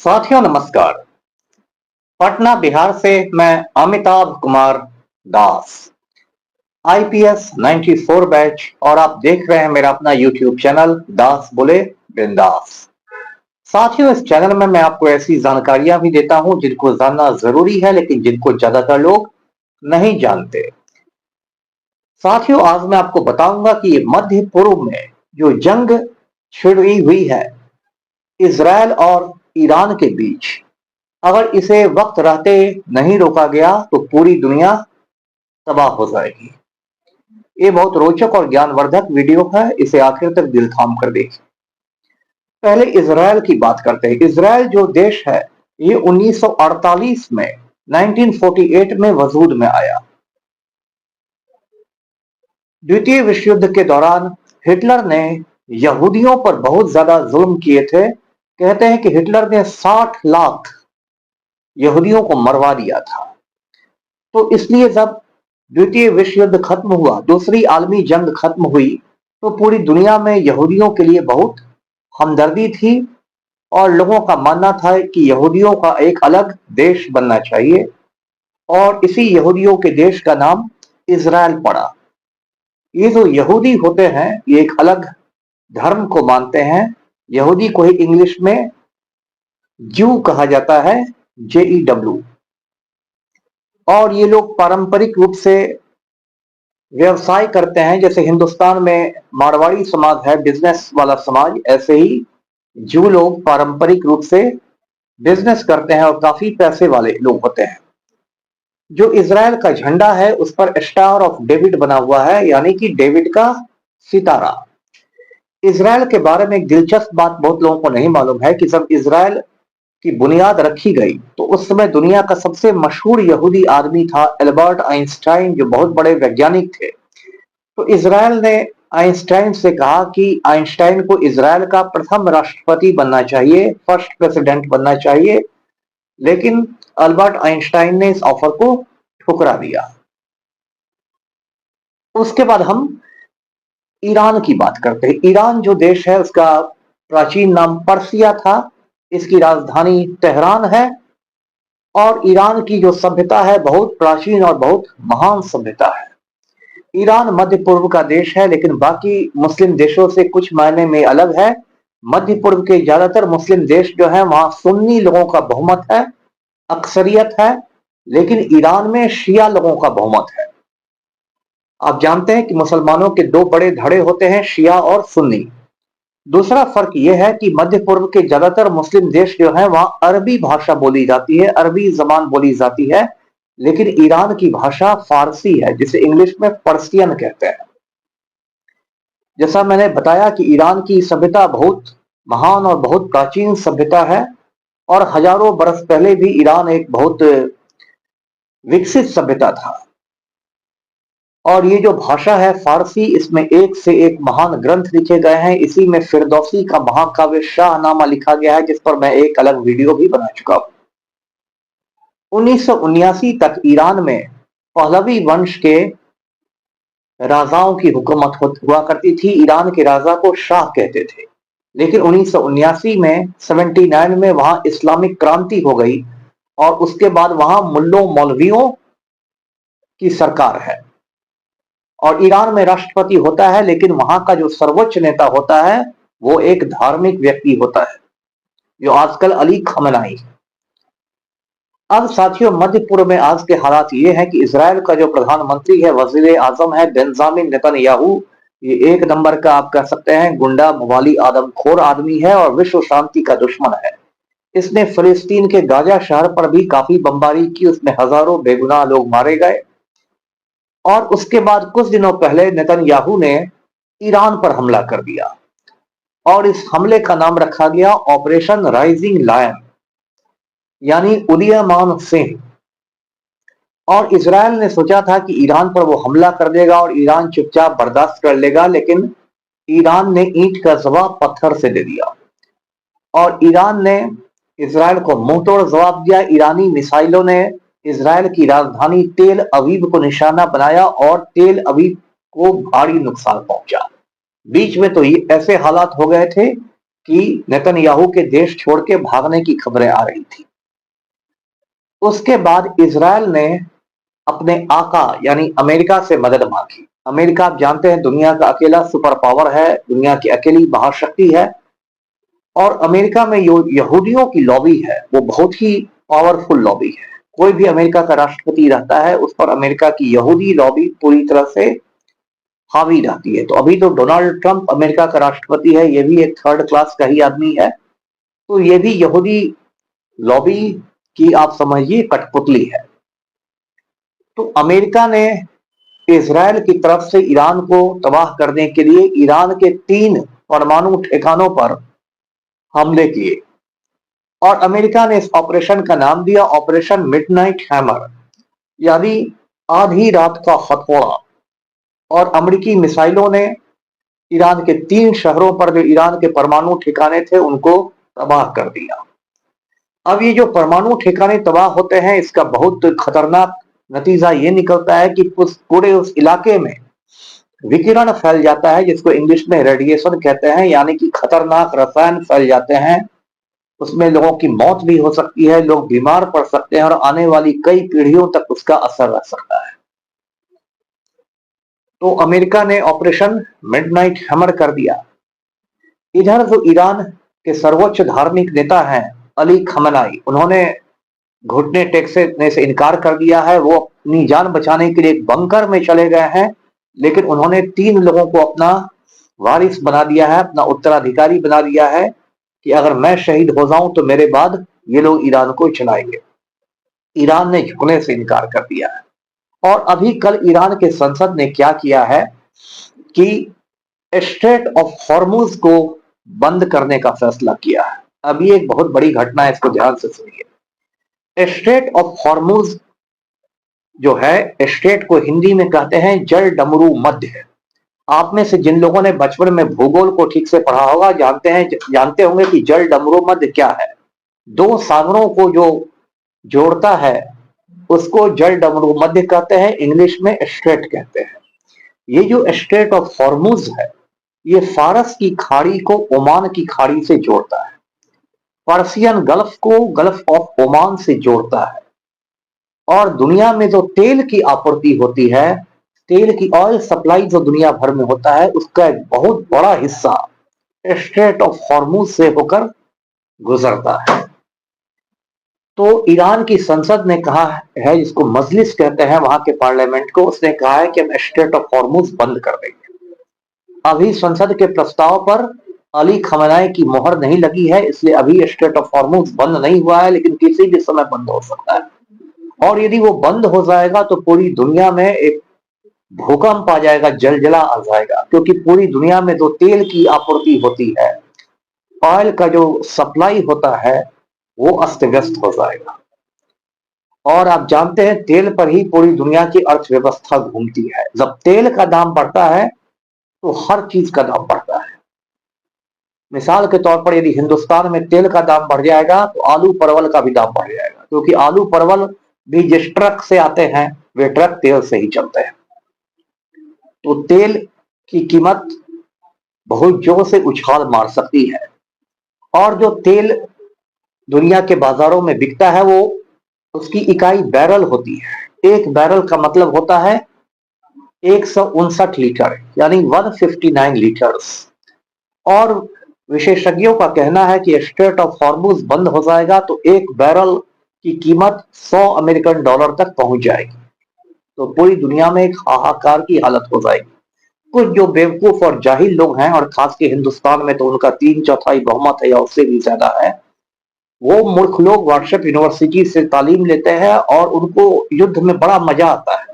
साथियों नमस्कार। पटना बिहार से मैं अमिताभ कुमार दास, आईपीएस 94 बैच, और आप देख रहे हैं मेरा अपना यूट्यूब चैनल दास बोले बिंदास। साथियों, इस चैनल में मैं आपको ऐसी जानकारियां भी देता हूं जिनको जानना जरूरी है, लेकिन जिनको ज्यादातर लोग नहीं जानते। साथियों, आज मैं आपको बताऊंगा कि ये मध्य पूर्व में जो जंग छिड़ी हुई है इजराइल और ईरान के बीच, अगर इसे वक्त रहते नहीं रोका गया तो पूरी दुनिया तबाह हो जाएगी। ये बहुत रोचक और ज्ञानवर्धक वीडियो है, इसे आखिर तक दिल थाम कर देखिए। पहले इजराइल की बात करते हैं। इजराइल जो देश है ये 1948 में 1948 में वजूद में आया। द्वितीय विश्व युद्ध के दौरान हिटलर ने यहूदियों पर बहुत ज्यादा जुल्म किए थे। कहते हैं कि हिटलर ने 60 लाख यहूदियों को मरवा दिया था। तो इसलिए जब द्वितीय विश्व युद्ध खत्म हुआ, दूसरी आलमी जंग खत्म हुई, तो पूरी दुनिया में यहूदियों के लिए बहुत हमदर्दी थी और लोगों का मानना था कि यहूदियों का एक अलग देश बनना चाहिए, और इसी यहूदियों के देश का नाम इजराइल पड़ा। ये जो यहूदी होते हैं ये एक अलग धर्म को मानते हैं। यहूदी को ही इंग्लिश में ज्यू कहा जाता है, JEW। और ये लोग पारंपरिक रूप से व्यवसाय करते हैं। जैसे हिंदुस्तान में मारवाड़ी समाज है, बिजनेस वाला समाज, ऐसे ही जू लोग पारंपरिक रूप से बिजनेस करते हैं और काफी पैसे वाले लोग होते हैं। जो इजराइल का झंडा है उस पर स्टार ऑफ डेविड बना हुआ है, यानी कि डेविड का सितारा। इजराइल के बारे में एक दिलचस्प बात बहुत लोगों को नहीं मालूम है कि जब इजराइल की बुनियाद रखी गई तो उस समय दुनिया का सबसे मशहूर यहूदी आदमी था एल्बर्ट आइंस्टाइन, जो बहुत बड़े वैज्ञानिक थे। तो इजराइल ने आइंस्टाइन से कहा कि आइंस्टाइन को इजराइल का प्रथम राष्ट्रपति बनना चाहिए, फर्स्ट प्रेसिडेंट बनना चाहिए, लेकिन अल्बर्ट आइंस्टाइन ने इस ऑफर को ठुकरा दिया। उसके बाद हम ईरान की बात करते हैं। ईरान जो देश है उसका प्राचीन नाम पर्सिया था, इसकी राजधानी तेहरान है, और ईरान की जो सभ्यता है बहुत प्राचीन और बहुत महान सभ्यता है। ईरान मध्य पूर्व का देश है, लेकिन बाकी मुस्लिम देशों से कुछ मायने में अलग है। मध्य पूर्व के ज्यादातर मुस्लिम देश जो है वहां सुन्नी लोगों का बहुमत है, अक्सरियत है, लेकिन ईरान में शिया लोगों का बहुमत है। आप जानते हैं कि मुसलमानों के दो बड़े धड़े होते हैं, शिया और सुन्नी। दूसरा फर्क यह है कि मध्य पूर्व के ज्यादातर मुस्लिम देश जो है वहां अरबी भाषा बोली जाती है, अरबी जबान बोली जाती है, लेकिन ईरान की भाषा फारसी है, जिसे इंग्लिश में पर्सियन कहते हैं। जैसा मैंने बताया कि ईरान की सभ्यता बहुत महान और बहुत प्राचीन सभ्यता है, और हजारों बरस पहले भी ईरान एक बहुत विकसित सभ्यता था। और ये जो भाषा है फारसी, इसमें एक से एक महान ग्रंथ लिखे गए हैं। इसी में फिरदौसी का महाकाव्य शाहनामा लिखा गया है, जिस पर मैं एक अलग वीडियो भी बना चुका हूं। 1979 तक ईरान में पहलवी वंश के राजाओं की हुकूमत हुआ करती थी। ईरान के राजा को शाह कहते थे, लेकिन 1979 में 79 में वहां इस्लामिक क्रांति हो गई, और उसके बाद वहां मुल्लों मौलवियों की सरकार है। और ईरान में राष्ट्रपति होता है, लेकिन वहां का जो सर्वोच्च नेता होता है वो एक धार्मिक व्यक्ति होता है, जो आजकल अली खमेनाई है। अब साथियों, मध्य पूर्व में आज के हालात ये हैं कि इजराइल का जो प्रधानमंत्री है, वजीर आजम है बेंजामिन नेतन्याहू। ये एक नंबर का आप कह सकते हैं गुंडा, मवाली, आदमखोर आदमी है और विश्व शांति का दुश्मन है। इसने फिलिस्तीन के गाजा शहर पर भी काफी बमबारी की, उसमें हजारों बेगुनाह लोग मारे गए। और उसके बाद कुछ दिनों पहले नेतन्याहू ने ईरान पर हमला कर दिया, और इस हमले का नाम रखा गया ऑपरेशन राइजिंग लायन, यानी उदीयमान सिंह। और इजराइल ने सोचा था कि ईरान पर वो हमला कर देगा और ईरान चुपचाप बर्दाश्त कर लेगा, लेकिन ईरान ने ईंट का जवाब पत्थर से दे दिया, और ईरान ने इजराइल को मुंहतोड़ जवाब दिया। ईरानी मिसाइलों ने इजराइल की राजधानी तेल अवीव को निशाना बनाया, और तेल अवीव को भारी नुकसान पहुंचा। बीच में तो ये ऐसे हालात हो गए थे कि नेतन्याहू के देश छोड़ के भागने की खबरें आ रही थी। उसके बाद इजराइल ने अपने आका यानी अमेरिका से मदद मांगी। अमेरिका आप जानते हैं दुनिया का अकेला सुपर पावर है, दुनिया की अकेली महाशक्ति है, और अमेरिका में जो यहूदियों की लॉबी है वो बहुत ही पावरफुल लॉबी है। कोई भी अमेरिका का राष्ट्रपति रहता है उस पर अमेरिका की यहूदी लॉबी पूरी तरह से हावी रहती है। तो अभी तो डोनाल्ड ट्रंप अमेरिका का राष्ट्रपति है, ये भी एक थर्ड क्लास का ही आदमी है, तो ये भी यहूदी लॉबी की आप समझिए कठपुतली है। तो अमेरिका ने इजराइल की तरफ से ईरान को तबाह करने के लिए ईरान के 3 परमाणु ठिकानों पर हमले किए, और अमेरिका ने इस ऑपरेशन का नाम दिया ऑपरेशन मिडनाइट हैमर, यानी आधी रात का हथौड़ा। और अमेरिकी मिसाइलों ने ईरान के 3 शहरों पर जो ईरान के परमाणु ठिकाने थे उनको तबाह कर दिया। अब ये जो परमाणु ठिकाने तबाह होते हैं इसका बहुत खतरनाक नतीजा ये निकलता है कि पूरे उस इलाके में विकिरण फैल जाता है, जिसको इंग्लिश में रेडिएशन कहते हैं, यानी कि खतरनाक रसायन फैल जाते हैं। उसमें लोगों की मौत भी हो सकती है, लोग बीमार पड़ सकते हैं, और आने वाली कई पीढ़ियों तक उसका असर रह सकता है। तो अमेरिका ने ऑपरेशन मिडनाइट हैमर कर दिया। इधर जो ईरान के सर्वोच्च धार्मिक नेता हैं अली खमेनी, उन्होंने घुटने टेकने से इनकार कर दिया है। वो अपनी जान बचाने के लिए एक बंकर में चले गए हैं, लेकिन उन्होंने 3 लोगों को अपना वारिस बना दिया है, अपना उत्तराधिकारी बना दिया है कि अगर मैं शहीद हो जाऊं तो मेरे बाद ये लोग ईरान को चलाएंगे। ईरान ने झुकने से इनकार कर दिया है। और अभी कल ईरान के संसद ने क्या किया है कि स्ट्रेट ऑफ हॉर्मुज को बंद करने का फैसला किया है। अभी एक बहुत बड़ी घटना है, इसको ध्यान से सुनिए। स्ट्रेट ऑफ हॉर्मुज जो है, स्ट्रेट को हिंदी में कहते हैं जल डमरू मध्य। आप में से जिन लोगों ने बचपन में भूगोल को ठीक से पढ़ा होगा जानते होंगे कि जल डमरू मध्य क्या है। 2 सागरों को जो जोड़ता है उसको जल डमरू मध्य कहते हैं, इंग्लिश में स्ट्रेट कहते हैं। ये जो स्ट्रेट ऑफ हॉर्मुज है ये फारस की खाड़ी को ओमान की खाड़ी से जोड़ता है, पर्सियन गल्फ को गल्फ ऑफ ओमान से जोड़ता है, और दुनिया में जो तेल की आपूर्ति होती है, तेल की ऑयल सप्लाई जो दुनिया भर में होता है, उसका एक बहुत बड़ा हिस्सा स्ट्रेट ऑफ हॉर्मुज से होकर गुजरता है। तो ईरान की संसद ने कहा है, जिसको मजलिस कहते हैं वहां के पार्लियामेंट को, उसने कहा है कि हम स्ट्रेट ऑफ हॉर्मुज बंद कर देंगे। अभी संसद के प्रस्ताव पर अली खमेनी की मोहर नहीं लगी है, इसलिए अभी स्ट्रेट ऑफ हॉर्मुज बंद नहीं हुआ है, लेकिन किसी भी समय बंद हो सकता है। और यदि वो बंद हो जाएगा तो पूरी दुनिया में एक भूकंप आ जाएगा, जलजला आ जाएगा, क्योंकि पूरी दुनिया में जो तेल की आपूर्ति होती है, ऑयल का जो सप्लाई होता है, वो अस्त व्यस्त हो जाएगा। और आप जानते हैं तेल पर ही पूरी दुनिया की अर्थव्यवस्था घूमती है। जब तेल का दाम बढ़ता है तो हर चीज का दाम बढ़ता है। मिसाल के तौर पर यदि हिंदुस्तान में तेल का दाम बढ़ जाएगा तो आलू परवल का भी दाम बढ़ जाएगा, क्योंकि आलू परवल भी जिस ट्रक से आते हैं वे ट्रक तेल से ही चलते हैं। तो तेल की कीमत बहुत जोर से उछाल मार सकती है। और जो तेल दुनिया के बाजारों में बिकता है वो उसकी इकाई बैरल होती है। एक बैरल का मतलब होता है 159 लीटर, यानी 159 लीटर्स। और विशेषज्ञों का कहना है कि स्ट्रेट ऑफ हॉर्मुज बंद हो जाएगा तो एक बैरल की कीमत 100 अमेरिकन डॉलर तक पहुंच जाएगी। तो पूरी दुनिया में एक हाहाकार की हालत हो जाएगी। कुछ जो बेवकूफ और जाहिल लोग हैं, और खास के हिंदुस्तान में तो उनका 3/4 बहुमत है या उससे भी ज्यादा है, वो मूर्ख लोग व्हाट्सएप यूनिवर्सिटी से तालीम लेते हैं और उनको युद्ध में बड़ा मजा आता है,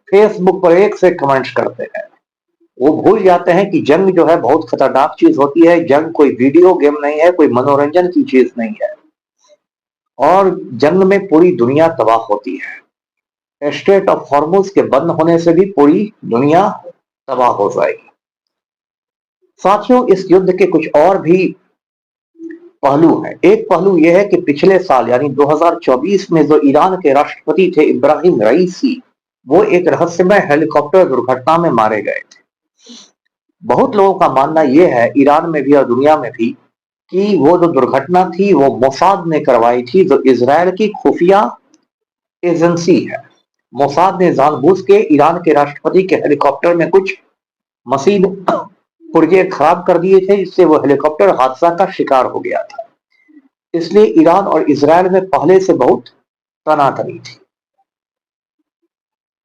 फेसबुक पर एक से कमेंट्स करते हैं। वो भूल जाते हैं कि जंग जो है बहुत खतरनाक चीज होती है। जंग कोई वीडियो गेम नहीं है, कोई मनोरंजन की चीज नहीं है, और जंग में पूरी दुनिया तबाह होती है। स्ट्रेट ऑफ हॉर्मुज के बंद होने से भी पूरी दुनिया तबाह हो जाएगी। साथियों, इस युद्ध के कुछ और भी पहलू हैं। एक पहलू यह है कि पिछले साल यानी 2024 में जो ईरान के राष्ट्रपति थे इब्राहिम रईसी, वो एक रहस्यमय हेलीकॉप्टर दुर्घटना में मारे गए थे। बहुत लोगों का मानना यह है, ईरान में भी और दुनिया में भी, कि वो जो दुर्घटना थी वो मोसाद ने करवाई थी, जो इजराइल की खुफिया एजेंसी है। मोसाद ने जानबूझ के ईरान के राष्ट्रपति के हेलीकॉप्टर में कुछ मशीन पुर्जे खराब कर दिए थे, जिससे वो हेलीकॉप्टर हादसा का शिकार हो गया था। इसलिए ईरान और इजराइल में पहले से बहुत तनातनी थी।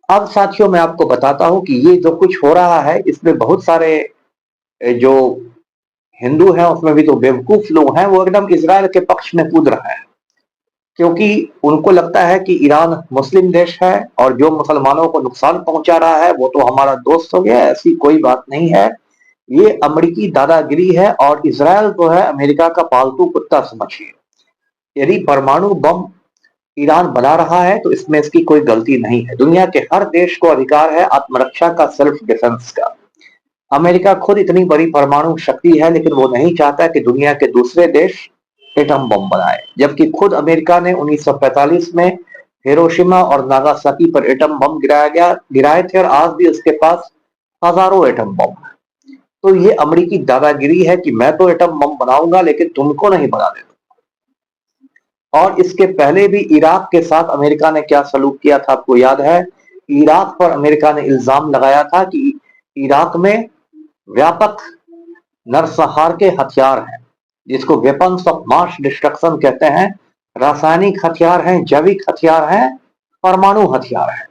अब साथियों मैं आपको बताता हूं कि ये जो कुछ हो रहा है इसमें बहुत सारे जो हिंदू हैं उसमें भी तो बेवकूफ लोग हैं, वो एकदम इजराइल के पक्ष में कूद रहे हैं, क्योंकि उनको लगता है कि ईरान मुस्लिम देश है और जो मुसलमानों को नुकसान पहुंचा रहा है वो तो हमारा दोस्त हो गया। ऐसी कोई बात नहीं है, ये अमेरिकी दादागिरी है और इजराइल जो है अमेरिका का पालतू कुत्ता समझिए। यदि परमाणु बम ईरान बना रहा है तो इसमें इसकी कोई गलती नहीं है। दुनिया के हर देश को अधिकार है आत्मरक्षा का, सेल्फ डिफेंस का। अमेरिका खुद इतनी बड़ी परमाणु शक्ति है, लेकिन वो नहीं चाहता कि दुनिया के दूसरे देश एटम बम बनाए, जबकि खुद अमेरिका ने 1945 में हिरोशिमा और नागासाकी पर एटम बम गिराए थे और आज भी उसके पास हजारों एटम बम है। तो ये अमेरिकी दादागिरी है कि मैं तो एटम बम बनाऊंगा लेकिन तुमको नहीं बनाने दूंगा। और इसके पहले भी इराक के साथ अमेरिका ने क्या सलूक किया था आपको याद है। इराक पर अमेरिका ने इल्जाम लगाया था कि इराक में व्यापक नरसंहार के हथियार हैं, जिसको वेपन्स ऑफ मास डिस्ट्रक्शन कहते हैं। रासायनिक हथियार हैं, जैविक हथियार हैं, परमाणु हथियार हैं।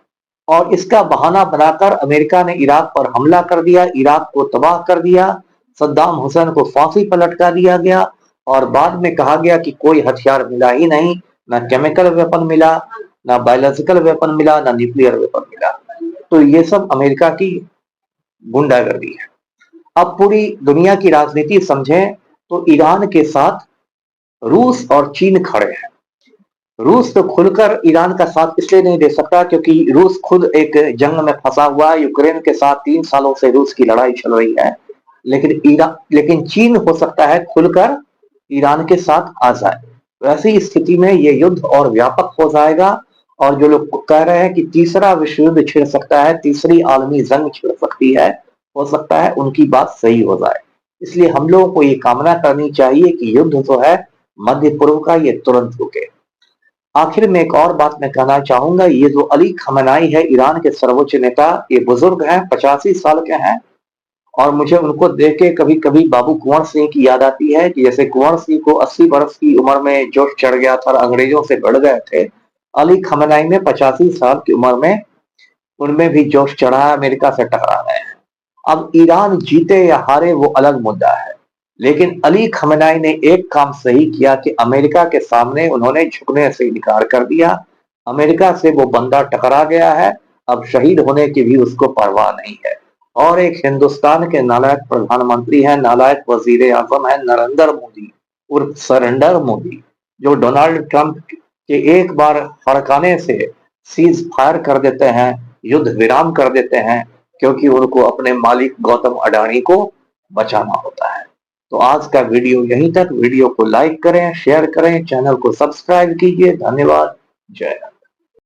और इसका बहाना बनाकर अमेरिका ने इराक पर हमला कर दिया, इराक को तबाह कर दिया, सद्दाम हुसैन को फांसी पर लटका दिया गया और बाद में कहा गया कि कोई हथियार मिला ही नहीं, ना केमिकल वेपन मिला, ना बायोलॉजिकल वेपन मिला, ना न्यूक्लियर वेपन मिला। तो ये सब अमेरिका की गुंडागर्दी है। अब पूरी दुनिया की राजनीति समझें तो ईरान के साथ रूस और चीन खड़े हैं। रूस तो खुलकर ईरान का साथ इसलिए नहीं दे सकता क्योंकि रूस खुद एक जंग में फंसा हुआ है। यूक्रेन के साथ 3 सालों से रूस की लड़ाई चल रही है, लेकिन चीन हो सकता है खुलकर ईरान के साथ आ जाए। वैसी स्थिति में ये युद्ध और व्यापक हो जाएगा और जो लोग कह रहे हैं कि तीसरा विश्व युद्ध छिड़ सकता है, तीसरी आलमी जंग छिड़ सकती है, हो सकता है उनकी बात सही हो जाए। इसलिए हम लोगों को ये कामना करनी चाहिए कि युद्ध जो है मध्य पूर्व का ये तुरंत रुके। आखिर में एक और बात मैं कहना चाहूंगा, ये जो अली खमेनाई है ईरान के सर्वोच्च नेता, ये बुजुर्ग हैं, 85 साल के हैं और मुझे उनको देख के कभी कभी बाबू कुंवर सिंह की याद आती है कि जैसे कुंवर सिंह को 80 वर्ष की उम्र में जोश चढ़ गया था और अंग्रेजों से भिड़ गए थे, अली खमेनाई में 85 साल की उम्र में उनमें भी जोश चढ़ा है, अमेरिका से टकरा गए हैं। अब ईरान जीते या हारे वो अलग मुद्दा है, लेकिन अली खमेनाई ने एक काम सही किया कि अमेरिका के सामने उन्होंने झुकने से इनकार कर दिया। अमेरिका से वो बंदा टकरा गया है, अब शहीद होने की भी उसको परवाह नहीं है। और एक हिंदुस्तान के नालायक प्रधानमंत्री हैं, नालायक वजीर आजम है नरेंद्र मोदी उर्फ सरेंडर मोदी, जो डोनाल्ड ट्रंप के एक बार हड़काने से सीज फायर कर देते हैं, युद्ध विराम कर देते हैं, क्योंकि उनको अपने मालिक गौतम अडानी को बचाना होता है। तो आज का वीडियो यहीं तक। वीडियो को लाइक करें, शेयर करें, चैनल को सब्सक्राइब कीजिए। धन्यवाद। जय हिंद।